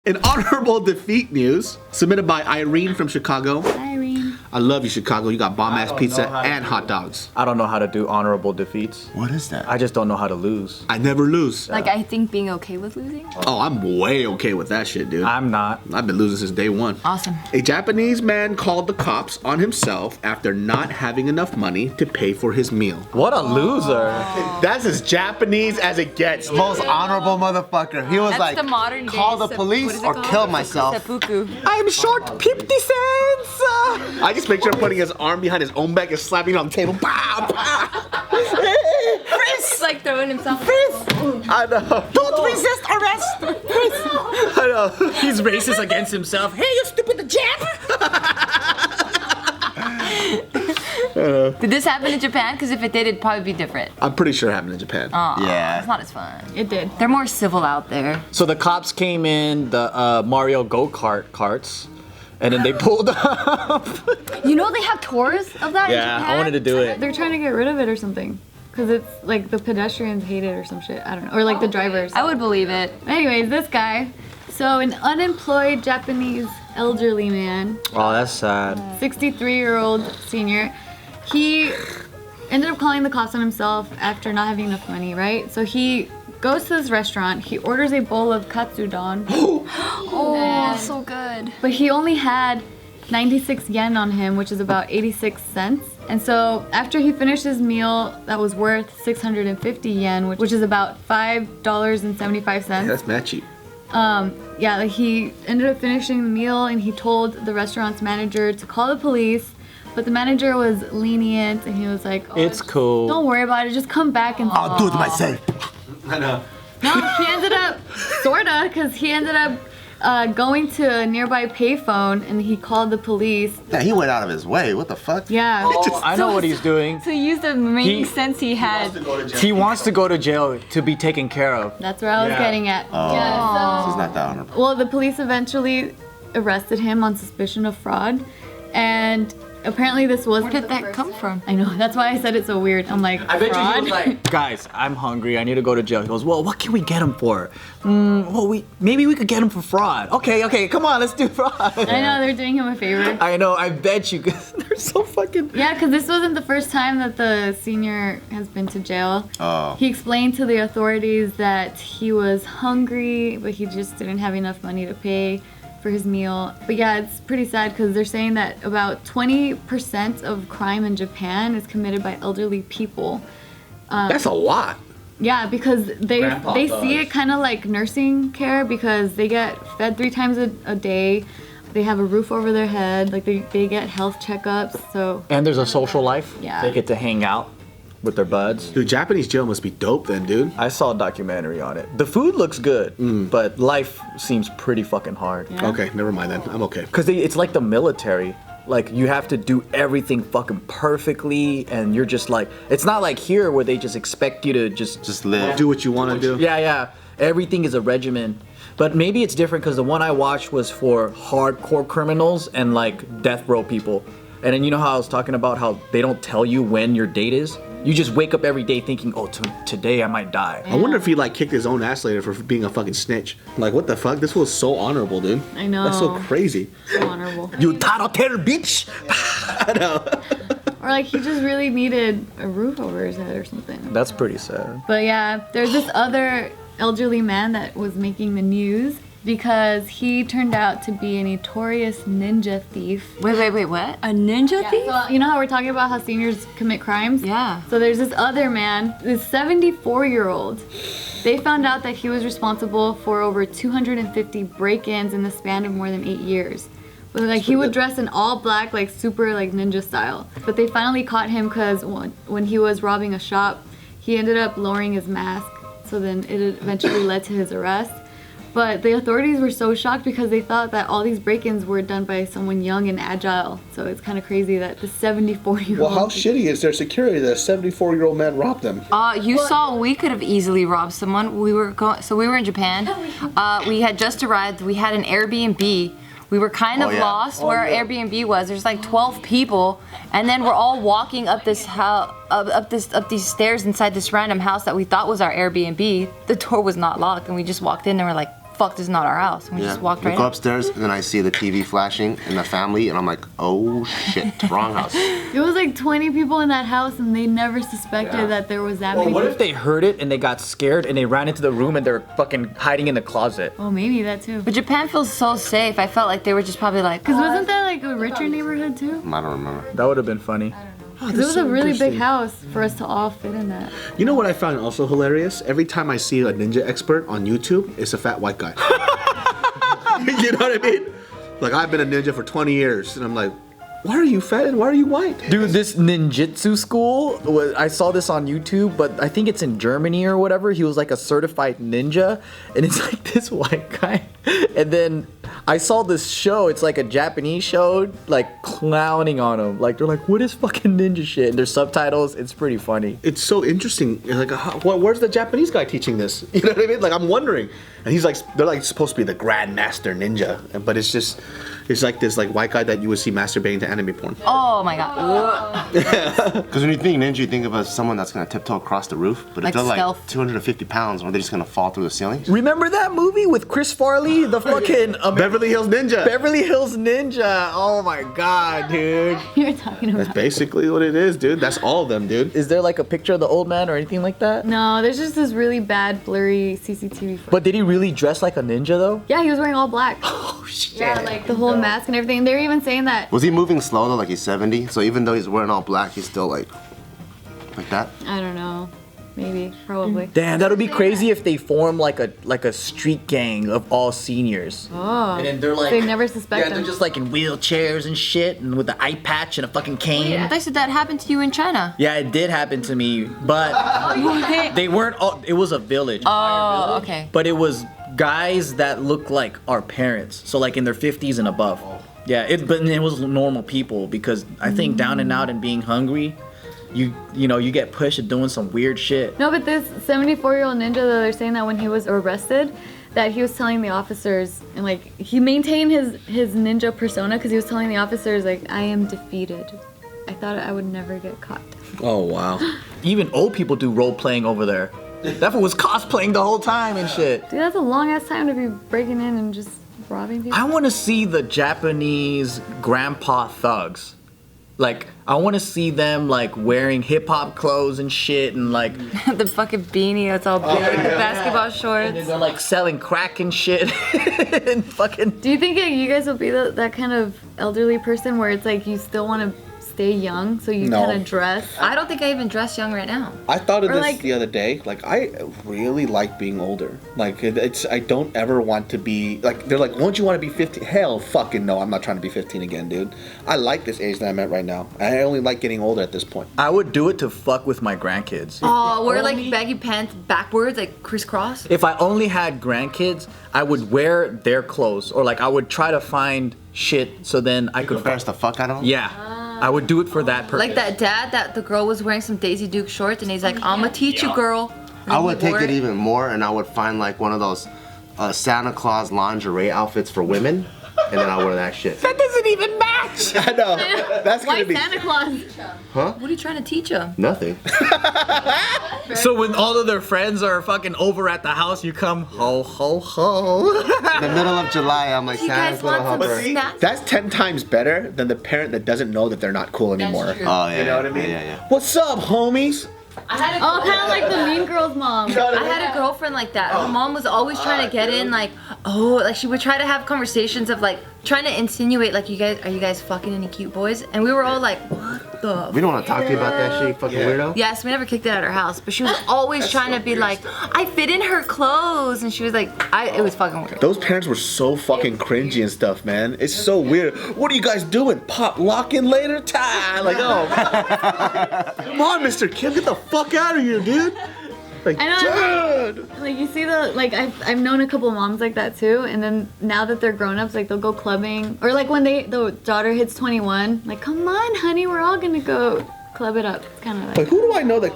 In honorable defeat news, submitted by Irene from Chicago. Hi, Irene. I love you, Chicago. You got bomb-ass pizza and hot dogs. I don't know how to do honorable defeats. What is that? I just don't know how to lose. I never lose. Like, I think being okay with losing. Oh, I'm way okay with that shit, dude. I'm not. I've been losing since day one. Awesome. A Japanese man called the cops on himself after not having enough money to pay for his meal. What a loser. That's as Japanese as it gets. Most honorable motherfucker. He was That's like, the modern call day the police what is it or called? kill myself. Seppuku. I'm short 50 cents. I just picture him putting his arm behind his own back and slapping it on the table. Bah, bah. He's like throwing himself. I know. Don't resist arrest. I know. He's racist against himself. Hey, you stupid Jap! Did this happen in Japan? Because if it did, it'd probably be different. I'm pretty sure it happened in Japan. Yeah. It's not as fun. It did. They're more civil out there. So the cops came in the Mario go-kart carts, and then they pulled up. You know they have tours of that in Yeah, Japan? I wanted to do it. They're trying to get rid of it or something. Because it's like the pedestrians hate it or some shit. I don't know. Or like the drivers. I would believe it. Anyways, this guy. So an unemployed Japanese elderly man, Oh, that's sad. 63-year-old senior, he ended up calling the cops on himself after not having enough money, right? So he goes to this restaurant, he orders a bowl of katsudon, Oh, so good. but he only had 96 yen on him, which is about 86 cents. And so after he finished his meal, that was worth 650 yen, which is about $5.75. Yeah, that's mad cheap. Yeah, like he ended up finishing the meal and he told the restaurant's manager to call the police, but the manager was lenient and he was like, oh, It's cool. don't worry about it, just come back and I'll do it myself. I know. No, he ended up, sorta, because he ended up going to a nearby payphone and he called the police. Yeah, he went out of his way. What the fuck? Yeah. Oh, I know what he's doing. So he used the remaining He- sense he had. He wants to go to jail to be taken care of. That's where I was Yeah. getting at. Oh. Yeah, This is not that honorable. well, the police eventually arrested him on suspicion of fraud, and apparently this wasn't Where did the that first come from? I know, that's why I said it so weird. I'm like, fraud? like, guys, I'm hungry. I need to go to jail. He goes, well, what can we get him for? Well, maybe we could get him for fraud. Okay, come on, let's do fraud. I know, they're doing him a favor. I know, I bet you, they're so fucking... Yeah, because this wasn't the first time that the senior has been to jail. Oh. He explained to the authorities that he was hungry, but he just didn't have enough money to pay for his meal. But yeah, it's pretty sad because they're saying that about 20% of crime in Japan is committed by elderly people. That's a lot. Yeah, because they Grandpa see does. it kind of like nursing care because they get fed 3 times a day. They have a roof over their head. Like they get health checkups. So And there's a social life. Yeah. They get to hang out with their buds. Dude, Japanese jail must be dope then, dude. I saw a documentary on it. The food looks good, but life seems pretty fucking hard. Yeah. Okay, never mind then. I'm okay. Because it's like the military. Like, you have to do everything fucking perfectly, and you're just like... It's not like here where they just expect you to Just live. Do what you want to do. Yeah. Everything is a regimen. But maybe it's different because the one I watched was for hardcore criminals and like death row people. And then you know how I was talking about how they don't tell you when your date is? You just wake up every day thinking, oh, today I might die. I wonder if he like kicked his own ass later for being a fucking snitch. Like, what the fuck? This was so honorable, dude. I know. That's so crazy. So honorable. You tattletale bitch! I know. Or like he just really needed a roof over his head or something. That's pretty sad. But yeah, there's this other elderly man that was making the news because he turned out to be a notorious ninja thief. Wait, what? A ninja thief? So you know how we're talking about how seniors commit crimes? Yeah. So there's this other man, this 74-year-old. They found out that he was responsible for over 250 break-ins in the span of more than 8 years. But like he would dress in all black, like super like ninja style. But they finally caught him because when he was robbing a shop, he ended up lowering his mask. So then it eventually led to his arrest. But the authorities were so shocked because they thought that all these break-ins were done by someone young and agile. So it's kind of crazy that the 74-year-old... Well, how shitty is their security that a 74-year-old man robbed them? You saw we could have easily robbed someone. We were in Japan. We had just arrived. We had an Airbnb. We were kind of lost where our Airbnb was. There's like 12 people, and then we're all walking up this up these stairs inside this random house that we thought was our Airbnb. The door was not locked, and we just walked in and we're like, fuck, this is not our house. And we just walked right go in. upstairs, and then I see the TV flashing and the family, and I'm like, oh shit, wrong house. It was like 20 people in that house, and they never suspected that there was that Well, many. what if they heard it and they got scared and they ran into the room and they're fucking hiding in the closet? Oh, maybe that too. But Japan feels so safe. I felt like they were just probably like, Because wasn't that like a richer neighborhood too? I don't remember. That would have been funny. Because it was a really big house for us to all fit in that. You know what I found also hilarious? Every time I see a ninja expert on YouTube, it's a fat white guy. You know what I mean? Like, I've been a ninja for 20 years, and I'm like, why are you fat and why are you white? Dude, this ninjutsu school, I saw this on YouTube, but I think it's in Germany or whatever. He was like a certified ninja, and it's like this white guy. And then I saw this show, it's like a Japanese show, like clowning on him. Like, they're like, what is fucking ninja shit? And there's subtitles, it's pretty funny. It's so interesting. Like, where's the Japanese guy teaching this? You know what I mean? Like, I'm wondering. And he's like, they're like supposed to be the grandmaster ninja, but it's just, it's like this like white guy that you would see masturbating to anime porn. oh my god. Because when you think ninja, you think of someone that's gonna tiptoe across the roof, but Like if they're stealth. like 250 pounds, are they just gonna fall through the ceiling? Remember that movie with Chris Farley? The fucking Beverly Hills Ninja. Beverly Hills Ninja. Oh my god, dude. You're talking about. That's basically what it is, dude. That's all of them, dude. Is there like a picture of the old man or anything like that? No, there's just this really bad, blurry CCTV footage. But did he really dress like a ninja though? Yeah, he was wearing all black. Oh shit. Yeah, like the whole mask and everything. They're even saying that. Was he moving slow though, like he's 70? So even though he's wearing all black, he's still like that? I don't know. Maybe. Probably. Damn, that would be crazy if they form like a street gang of all seniors. Oh. And then they're like, They never suspect yeah, they're them. just like in wheelchairs and shit, and with the eye patch and a fucking cane. I said that happened to you in China. Yeah, it did happen to me, but they weren't all. It was a village. Oh, okay. But it was guys that looked like our parents, so like in their 50s and above. Yeah, but it was normal people because I think down and out and being hungry, you know you get pushed to doing some weird shit. No, but this 74-year-old ninja, though, they're saying that when he was arrested, that he was telling the officers, and like he maintained his ninja persona because he was telling the officers like, I am defeated. I thought I would never get caught. Oh, wow. Even old people do role playing over there. That fool was cosplaying the whole time and shit. Dude, that's a long ass time to be breaking in and just robbing people. I want to see the Japanese grandpa thugs. Like, I want to see them like wearing hip hop clothes and shit, and like The fucking beanie that's all big, the basketball shorts. they're like selling crack and shit, and fucking. Do you think you guys will be that kind of elderly person where it's like you still want to stay young, so you No. kind of dress? I don't think I even dress young right now. I thought of Or this like- the other day. Like, I really like being older. Like, it's I don't ever want to be like. They're like, won't you want to be 15? Hell, fucking no. I'm not trying to be 15 again, dude. I like this age that I'm at right now. I only like getting older at this point. I would do it to fuck with my grandkids. Oh, wear like baggy pants backwards, like crisscross. If I only had grandkids, I would wear their clothes, or like I would try to find shit so then I could. Embarrass the fuck out of him? Yeah, I would do it for that purpose. Like that dad that the girl was wearing some Daisy Duke shorts and he's like, I'ma teach you, girl. And I he would take wore it even more, and I would find like one of those Santa Claus lingerie outfits for women, and then I wear that shit. That doesn't even match. I know. That's Why gonna be. Santa Claus? What are you trying to teach him? Nothing. So when all of their friends are fucking over at the house, you come ho ho ho. In the middle of July, I'm like You Santa's guys little want some helper. snacks? That's 10 times better than the parent that doesn't know that they're not cool anymore. true. Oh yeah. You know what I mean? Yeah. What's up, homies? I had a Oh, kind of like the Mean Girls mom. I had a girlfriend like that. Her mom was always trying to get in, like, oh, like she would try to have conversations of like trying to insinuate, like, are you guys fucking any cute boys? And we were all like, what the? We don't want to talk to you about that shit, you fucking weirdo. Yes, we never kicked it out of her house, but she was always trying to be like, I fit in her clothes, and she was like, it was fucking weird. Those parents were so fucking cringy and stuff, man. It's so weird. What are you guys doing? Pop lock in later? Time. Like, oh. Come on, Mr. Kim, get the fuck out of here, dude. Like, I know, dude. Like you see I've known a couple of moms like that too, and then now that they're grown ups, like they'll go clubbing, or like when the daughter hits 21, like, come on, honey, we're all gonna go club it up. It's kind of But like. who do I know that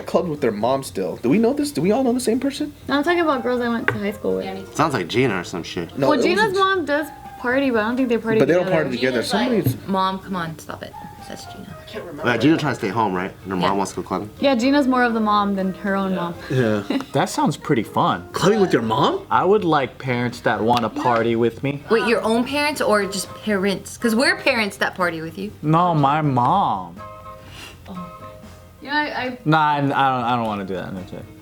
clubs with their mom still? Do we know this? Do we all know the same person? No, I'm talking about girls I went to high school with. Sounds like Gina or some shit. No, Well, it Gina's wasn't- mom does party, but I don't think they party But they together. don't party together. Somebody's. Mom, come on, stop it. That's Gina. I can't remember. Gina trying to stay home, right? And her mom wants to go clubbing. Yeah, Gina's more of the mom than her own mom. Yeah. That sounds pretty fun. Clubbing with your mom? I would like parents that want to party with me. Wait, your own parents or just parents? Because we're parents that party with you. No, my mom. Yeah, Nah, I don't want to do that.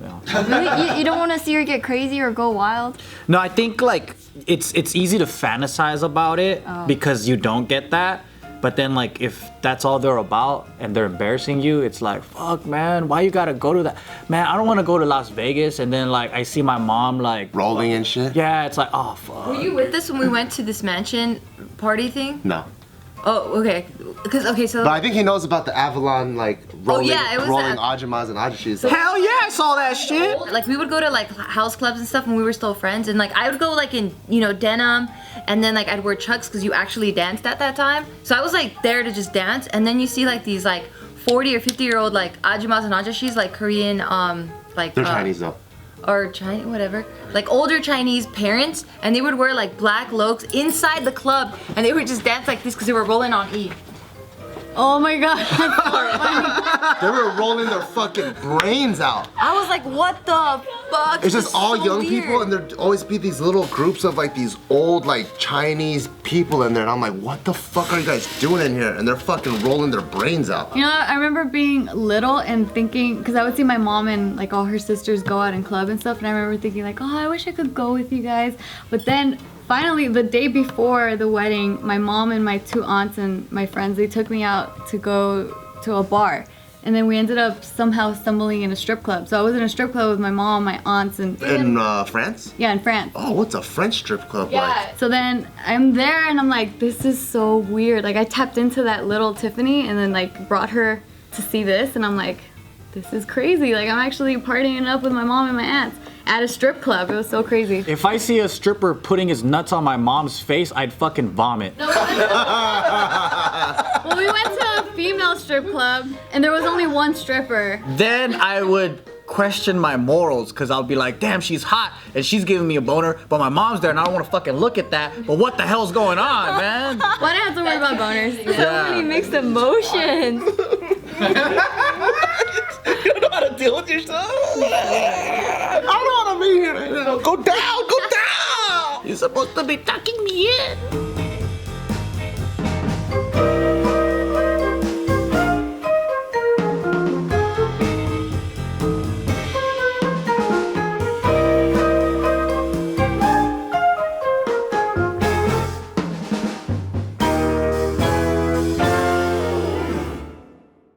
No. Really? You don't want to see her get crazy or go wild? No, I think like it's easy to fantasize about it because you don't get that. But then like if that's all they're about and they're embarrassing you, it's like, fuck man, why you gotta go to that? Man, I don't wanna go to Las Vegas and then like I see my mom like Rolling and shit? Yeah, it's like, oh fuck. Were you with us when we went to this mansion party thing? No. Oh, okay. So But I think he knows about the Avalon, like, rolling, it was rolling that. Ajamas and Ajashis. Hell yeah, I saw that shit. like we would go to like house clubs and stuff when we were still friends, and like I would go like in denim, and then like I'd wear Chucks because you actually danced at that time. So I was like there to just dance, and then you see like these like 40 or 50-year-old like Ajumas and Ajashis, like Korean like They're Chinese though. or Chinese, whatever, like older Chinese parents, and they would wear like black lokes inside the club, and they would just dance like this because they were rolling on E. oh my god. They were rolling their fucking brains out. I was like, what the fuck? It's This just is all so young weird. people, and there'd always be these little groups of like these old like Chinese people in there, and I'm like, what the fuck are you guys doing in here? And they're fucking rolling their brains out. You know, I remember being little and thinking, because I would see my mom and like all her sisters go out and club and stuff, and I remember thinking like, oh, I wish I could go with you guys. But then finally, the day before the wedding, my mom and my 2 aunts and my friends, they took me out to go to a bar. And then we ended up somehow stumbling in a strip club. So I was in a strip club with my mom, my aunts, and In France? yeah, in France. Oh, what's a French strip club like? So then I'm there and I'm like, this is so weird. Like I tapped into that little Tiffany and then like brought her to see this, and I'm like, this is crazy. Like I'm actually partying it up with my mom and my aunts at a strip club. It was so crazy. If I see a stripper putting his nuts on my mom's face, I'd fucking vomit. Well, we went to a female strip club and there was only one stripper. Then I would question my morals because I'll be like, damn, she's hot and she's giving me a boner, but my mom's there and I don't want to fucking look at that. But what the hell's going on, man? Why do I have to worry about boners? Yeah. Many mixed emotions. You don't know how to deal with yourself? I don't want to be here. Go down, go down! You're supposed to be tucking me in.